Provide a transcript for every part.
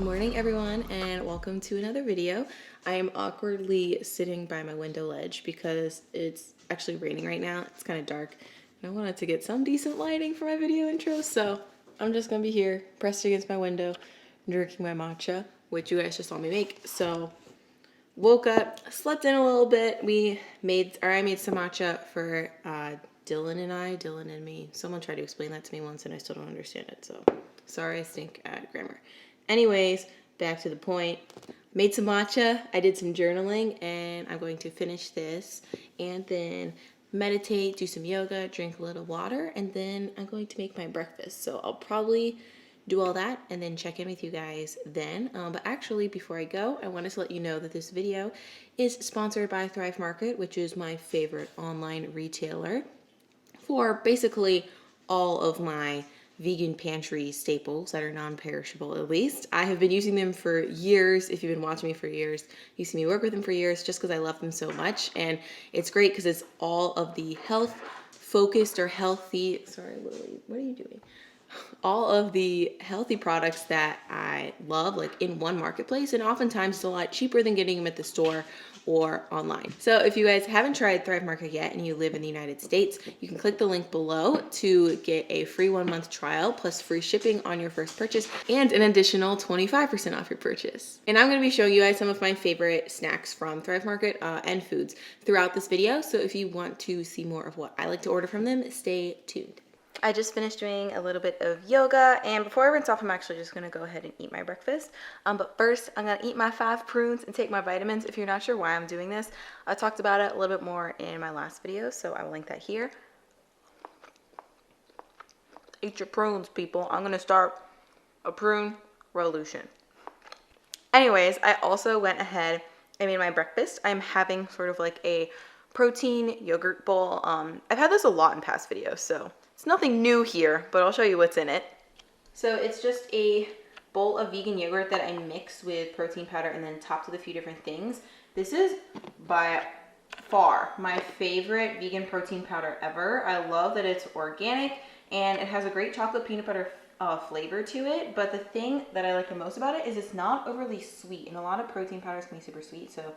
Good morning everyone and welcome to another video. I am awkwardly sitting by my window ledge because it's actually raining right now. It's kind of dark and I wanted to get some decent lighting for my video intro, so I'm just gonna be here pressed against my window drinking my matcha, which you guys just saw me make. So woke up, slept in a little bit. I made some matcha for Dylan and me. Someone tried to explain that to me once and I still don't understand it, so sorry, I stink at grammar. Anyways, back to the point. Made some matcha, I did some journaling, and I'm going to finish this and then meditate, do some yoga, drink a little water, and then I'm going to make my breakfast. So I'll probably do all that and then check in with you guys then. But actually, before I go, I wanted to let you know that this video is sponsored by Thrive Market, which is my favorite online retailer for basically all of my vegan pantry staples that are non-perishable. At least I have been using them for years. If you've been watching me for years, you see me work with them for years just because I love them so much. And it's great because it's all of the health focused or healthy, sorry Lily, what are you doing? All of the healthy products that I love, like in one marketplace, and oftentimes it's a lot cheaper than getting them at the store or online. So if you guys haven't tried Thrive Market yet and you live in the United States, you can click the link below to get a free 1-month trial plus free shipping on your first purchase and an additional 25% off your purchase. And I'm going to be showing you guys some of my favorite snacks from Thrive Market and foods throughout this video. So if you want to see more of what I like to order from them, stay tuned. I just finished doing a little bit of yoga, and before I rinse off, I'm actually just going to go ahead and eat my breakfast. But first, I'm going to eat my 5 prunes and take my vitamins. If you're not sure why I'm doing this, I talked about it a little bit more in my last video, so I will link that here. Eat your prunes, people. I'm going to start a prune revolution. Anyways, I also went ahead and made my breakfast. I'm having sort of like a protein yogurt bowl. I've had this a lot in past videos, so it's nothing new here, but I'll show you what's in it. So it's just a bowl of vegan yogurt that I mixed with protein powder and then topped with a few different things. This is by far my favorite vegan protein powder ever. I love that it's organic and it has a great chocolate peanut butter flavor to it. But the thing that I like the most about it is it's not overly sweet. And a lot of protein powders can be super sweet. So if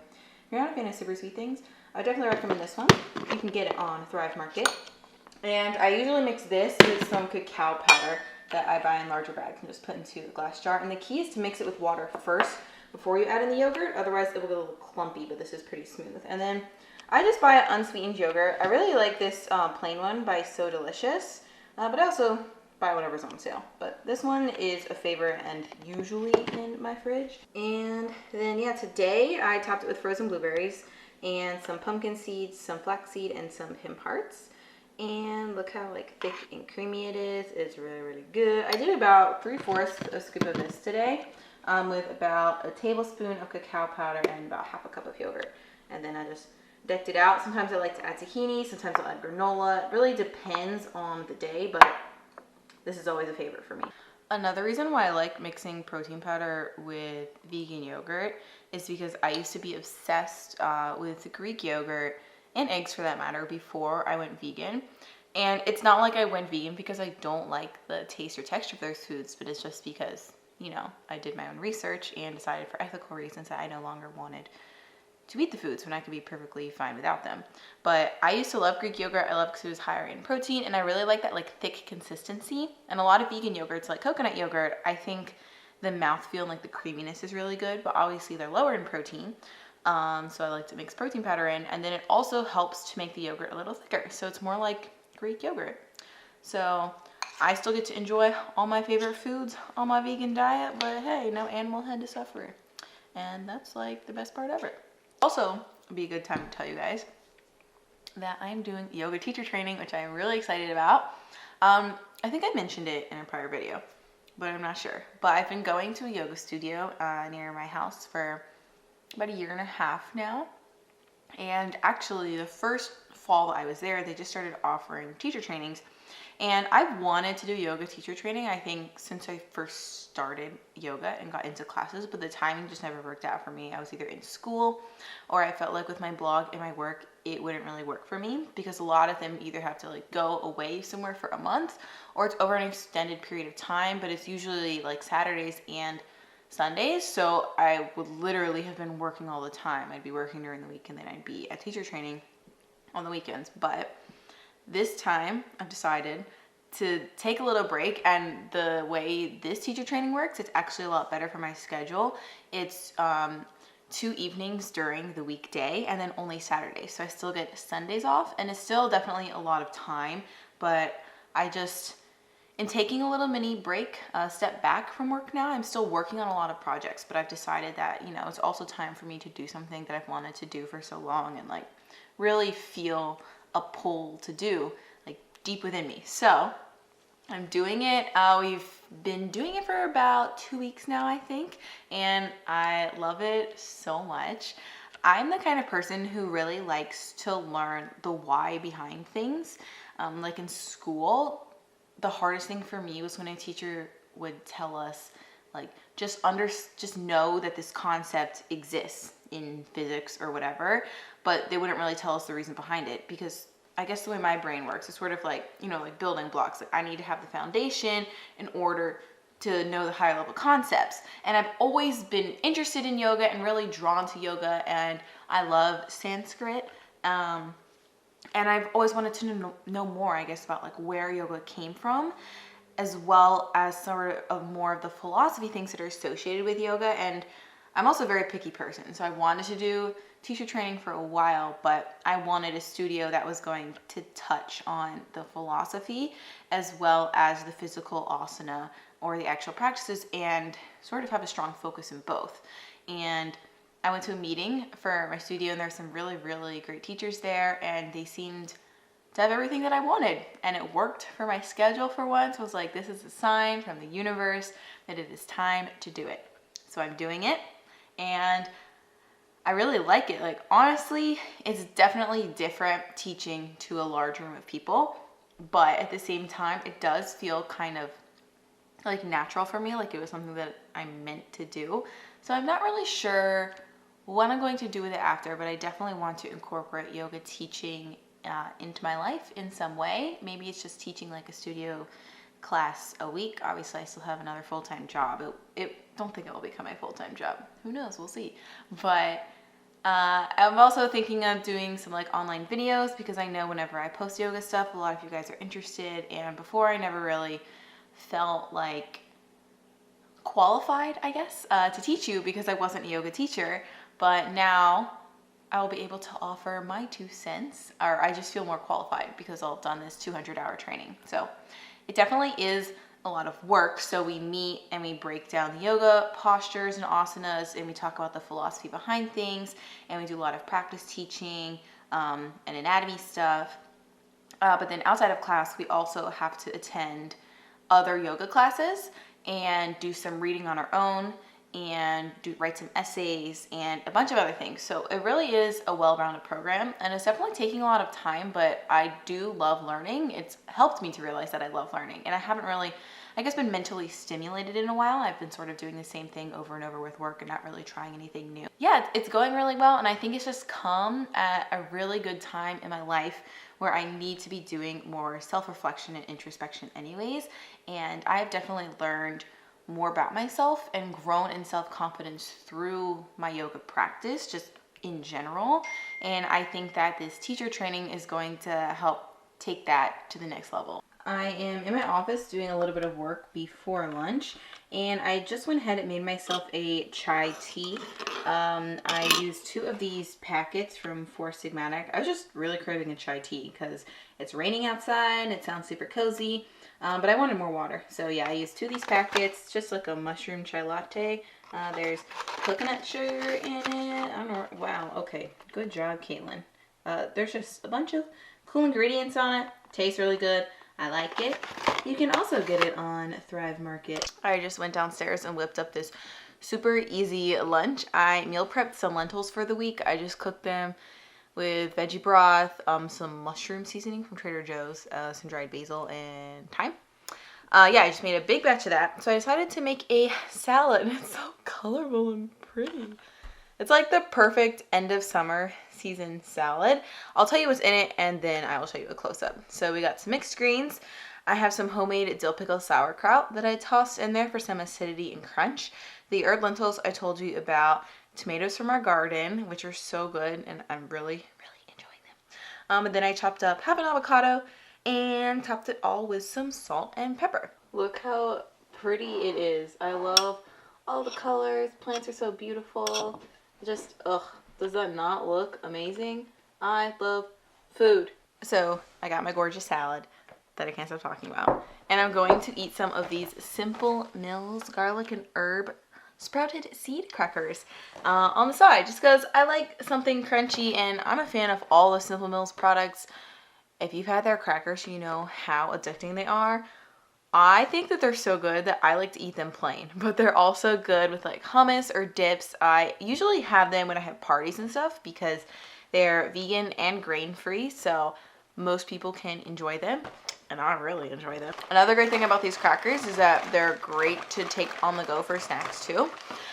you're not a fan of super sweet things, I definitely recommend this one. You can get it on Thrive Market. And I usually mix this with some cacao powder that I buy in larger bags and just put into a glass jar. And the key is to mix it with water first before you add in the yogurt. Otherwise, it will get a little clumpy, but this is pretty smooth. And then I just buy an unsweetened yogurt. I really like this plain one by So Delicious, but I also buy whatever's on sale. But this one is a favorite and usually in my fridge. And then, yeah, today I topped it with frozen blueberries and some pumpkin seeds, some flaxseed, and some hemp hearts. And look how like thick and creamy it is. It's really, really good. I did about 3/4 a scoop of this today with about a tablespoon of cacao powder and about half a cup of yogurt. And then I just decked it out. Sometimes I like to add tahini, sometimes I'll add granola. It really depends on the day, but this is always a favorite for me. Another reason why I like mixing protein powder with vegan yogurt is because I used to be obsessed with Greek yogurt and eggs for that matter before I went vegan. And it's not like I went vegan because I don't like the taste or texture of those foods, but it's just because, you know, I did my own research and decided for ethical reasons that I no longer wanted to eat the foods when I could be perfectly fine without them. But I used to love Greek yogurt. I love it because it was higher in protein, and I really like that like thick consistency. And a lot of vegan yogurts, like coconut yogurt, I think the mouthfeel and like the creaminess is really good, but obviously they're lower in protein. So I like to mix protein powder in, and then it also helps to make the yogurt a little thicker. So it's more like Greek yogurt. So I still get to enjoy all my favorite foods on my vegan diet, but hey, no animal had to suffer. And that's like the best part ever. Also, it'd be a good time to tell you guys that I'm doing yoga teacher training, which I'm really excited about. I think I mentioned it in a prior video, but I'm not sure. But I've been going to a yoga studio near my house for about 1.5 years now. And actually the first fall that I was there, they just started offering teacher trainings. And I've wanted to do yoga teacher training, I think, since I first started yoga and got into classes, but the timing just never worked out for me. I was either in school or I felt like with my blog and my work, it wouldn't really work for me because a lot of them either have to like go away somewhere for a month or it's over an extended period of time, but it's usually like Saturdays and Sundays, so I would literally have been working all the time. I'd be working during the week and then I'd be at teacher training on the weekends. But this time I've decided to take a little break, and the way this teacher training works, it's actually a lot better for my schedule. It's 2 evenings during the weekday and then only Saturdays. So I still get Sundays off, and it's still definitely a lot of time, but I just, in taking a little mini break, step back from work now, I'm still working on a lot of projects, but I've decided that, it's also time for me to do something that I've wanted to do for so long and like really feel a pull to do, like deep within me. So I'm doing it. We've been doing it for about 2 weeks now, I think, and I love it so much. I'm the kind of person who really likes to learn the why behind things. Like in school, the hardest thing for me was when a teacher would tell us, like, just know that this concept exists in physics or whatever, but they wouldn't really tell us the reason behind it, because I guess the way my brain works, it's sort of like, like building blocks. Like I need to have the foundation in order to know the higher level concepts. And I've always been interested in yoga and really drawn to yoga, and I love Sanskrit. And I've always wanted to know more, I guess, about like where yoga came from, as well as sort of more of the philosophy things that are associated with yoga. And I'm also a very picky person, so I wanted to do teacher training for a while, but I wanted a studio that was going to touch on the philosophy as well as the physical asana or the actual practices, and sort of have a strong focus in both. And I went to a meeting for my studio, and there were some really, really great teachers there, and they seemed to have everything that I wanted, and it worked for my schedule for once. I was like, this is a sign from the universe that it is time to do it. So I'm doing it, and I really like it. Like, honestly, it's definitely different teaching to a large room of people, but at the same time, it does feel kind of like natural for me, like it was something that I meant to do. So I'm not really sure what I'm going to do with it after, but I definitely want to incorporate yoga teaching into my life in some way. Maybe it's just teaching like a studio class a week. Obviously, I still have another full-time job. Don't think it will become my full-time job. Who knows? We'll see. But I'm also thinking of doing some like online videos, because I know whenever I post yoga stuff, a lot of you guys are interested. And before, I never really felt like qualified, I guess, to teach you, because I wasn't a yoga teacher. But now I will be able to offer my 2 cents, or I just feel more qualified because I've done this 200-hour training. So it definitely is a lot of work. So we meet and we break down the yoga postures and asanas, and we talk about the philosophy behind things, and we do a lot of practice teaching and anatomy stuff. But then outside of class, we also have to attend other yoga classes and do some reading on our own, and write some essays and a bunch of other things. So it really is a well-rounded program, and it's definitely taking a lot of time, but I do love learning. It's helped me to realize that I love learning, and I haven't really, I guess, been mentally stimulated in a while. I've been sort of doing the same thing over and over with work and not really trying anything new. Yeah, it's going really well, and I think it's just come at a really good time in my life where I need to be doing more self-reflection and introspection anyways. And I've definitely learned more about myself and grown in self-confidence through my yoga practice, just in general. And I think that this teacher training is going to help take that to the next level. I am in my office doing a little bit of work before lunch, and I just went ahead and made myself a chai tea. I used 2 of these packets from Four Sigmatic. I was just really craving a chai tea because it's raining outside, it sounds super cozy, but I wanted more water. So yeah, I used 2 of these packets, just like a mushroom chai latte. There's coconut sugar in it. I don't know. Wow, okay. Good job, Caitlin. There's just a bunch of cool ingredients on it. Tastes really good. I like it. You can also get it on Thrive Market. I just went downstairs and whipped up this super easy lunch. I meal prepped some lentils for the week. I just cooked them with veggie broth, some mushroom seasoning from Trader Joe's, some dried basil, and thyme. Yeah, I just made a big batch of that. So I decided to make a salad. It's so colorful and pretty. It's like the perfect end of summer season salad. I'll tell you what's in it, and then I will show you a close-up. So we got some mixed greens. I have some homemade dill pickle sauerkraut that I tossed in there for some acidity and crunch. The herb lentils I told you about. Tomatoes from our garden, which are so good, and I'm really, really enjoying them. And then I chopped up half an avocado and topped it all with some salt and pepper. Look how pretty it is. I love all the colors. Plants are so beautiful. Just, ugh, does that not look amazing? I love food. So I got my gorgeous salad that I can't stop talking about. And I'm going to eat some of these Simple Mills garlic and herb sprouted seed crackers on the side, just because I like something crunchy, and I'm a fan of all the Simple Mills products. If you've had their crackers, you know how addicting they are. I think that they're so good that I like to eat them plain, but they're also good with like hummus or dips. I usually have them when I have parties and stuff because they're vegan and grain-free, so most people can enjoy them, and I really enjoy them. Another great thing about these crackers is that they're great to take on the go for snacks too.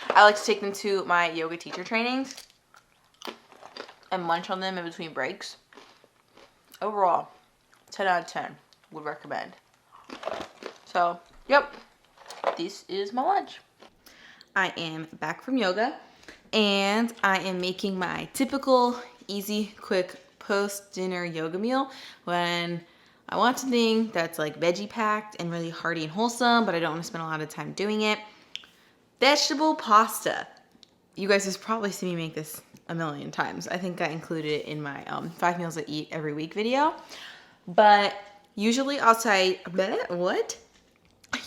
I like to take them to my yoga teacher trainings and munch on them in between breaks. Overall, 10 out of 10 would recommend. So, yep, this is my lunch. I am back from yoga, and I am making my typical, easy, quick post-dinner yoga meal when I want something that's like veggie packed and really hearty and wholesome, but I don't want to spend a lot of time doing it. Vegetable pasta. You guys have probably seen me make this a million times. I think I included it in my 5 meals I eat every week video. But usually I'll say,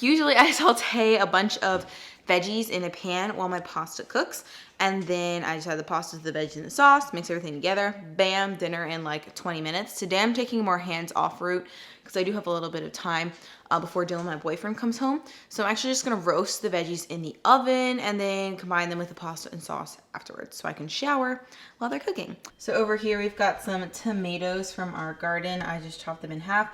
Usually I saute a bunch of veggies in a pan while my pasta cooks, and then I just add the pasta to the veggies and the sauce, mix everything together, bam, dinner in like 20 minutes. Today I'm taking a more hands-off route because I do have a little bit of time before Dylan, my boyfriend, comes home. So I'm actually just gonna roast the veggies in the oven and then combine them with the pasta and sauce afterwards so I can shower while they're cooking. So over here we've got some tomatoes from our garden. I just chopped them in half.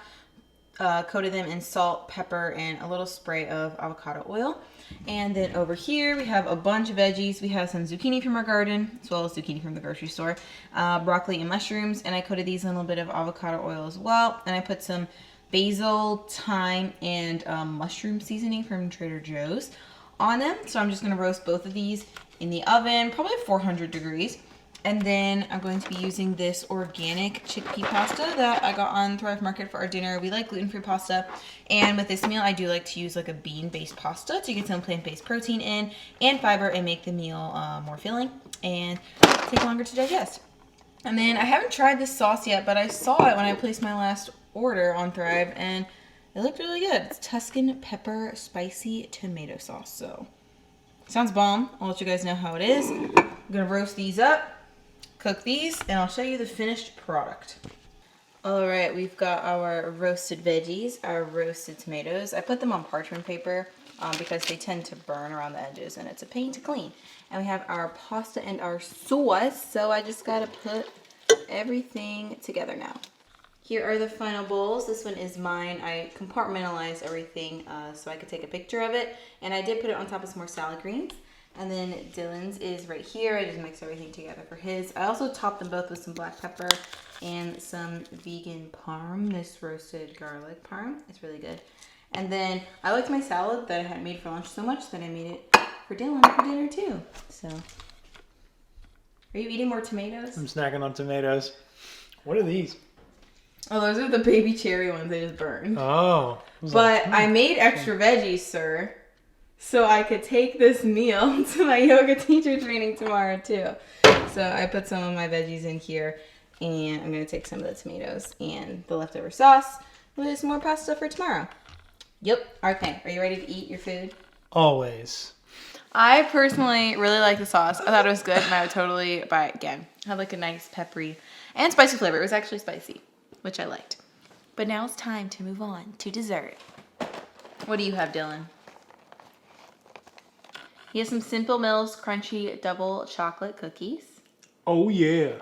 Coated them in salt, pepper, and a little spray of avocado oil. And then over here we have a bunch of veggies. We have some zucchini from our garden, as well as zucchini from the grocery store, broccoli and mushrooms, and I coated these in a little bit of avocado oil as well. And I put some basil, thyme, and mushroom seasoning from Trader Joe's on them. So I'm just gonna roast both of these in the oven, probably 400 degrees. And then I'm going to be using this organic chickpea pasta that I got on Thrive Market for our dinner. We like gluten-free pasta. And with this meal, I do like to use like a bean-based pasta to get some plant-based protein in and fiber and make the meal more filling and take longer to digest. And then I haven't tried this sauce yet, but I saw it when I placed my last order on Thrive, and it looked really good. It's Tuscan pepper spicy tomato sauce. So sounds bomb. I'll let you guys know how it is. I'm gonna roast these up, cook these, and I'll show you the finished product. All right, we've got our roasted veggies, our roasted tomatoes. I put them on parchment paper because they tend to burn around the edges and it's a pain to clean. And we have our pasta and our sauce, so I just gotta put everything together now. Here are the final bowls. This one is mine. I compartmentalized everything so I could take a picture of it, and I did put it on top of some more salad greens. And then Dylan's is right here. I just mixed everything together for his. I also topped them both with some black pepper and some vegan parm, this roasted garlic parm. It's really good. And then I liked my salad that I had made for lunch so much that I made it for Dylan for dinner too. So, are you eating more tomatoes? I'm snacking on tomatoes. What are these? Oh, those are the baby cherry ones I just burned. Oh. But I made extra veggies, sir, so I could take this meal to my yoga teacher training tomorrow too. So I put some of my veggies in here, and I'm gonna take some of the tomatoes and the leftover sauce with some more pasta for tomorrow. Yep. Okay. Are you ready to eat your food? Always. I personally really like the sauce. I thought it was good, and I would totally buy it again. It had like a nice peppery and spicy flavor. It was actually spicy, which I liked. But now it's time to move on to dessert. What do you have, Dylan? He has some Simple Mills crunchy double chocolate cookies. Oh, yeah.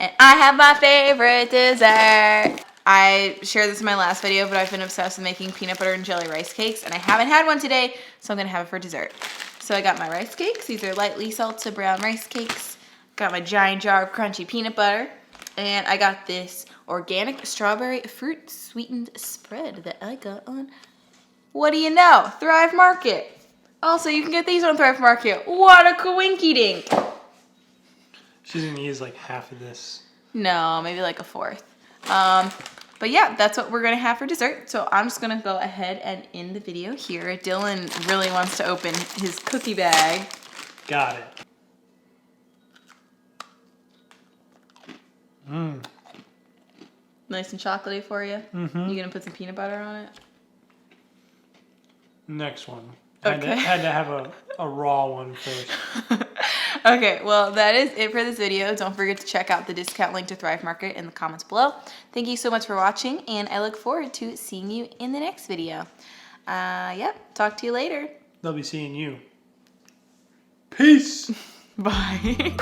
And I have my favorite dessert. I shared this in my last video, but I've been obsessed with making peanut butter and jelly rice cakes, and I haven't had one today, so I'm gonna have it for dessert. So I got my rice cakes. These are lightly salted brown rice cakes. Got my giant jar of crunchy peanut butter, and I got this organic strawberry fruit sweetened spread that I got on, what do you know, Thrive Market. Also, you can get these on Thrive Market. What a coinky dink. She's gonna use like half of this. No, maybe like a fourth. But yeah, that's what we're gonna have for dessert. So I'm just gonna go ahead and end the video here. Dylan really wants to open his cookie bag. Got it. Mmm. Nice and chocolatey for you. Mm-hmm. You gonna put some peanut butter on it? Next one. Okay. Had to have a raw one first. Okay, well, that is it for this video. Don't forget to check out the discount link to Thrive Market in the comments below. Thank you so much for watching, and I look forward to seeing you in the next video. Yep, talk to you later. They'll be seeing you. Peace. Bye.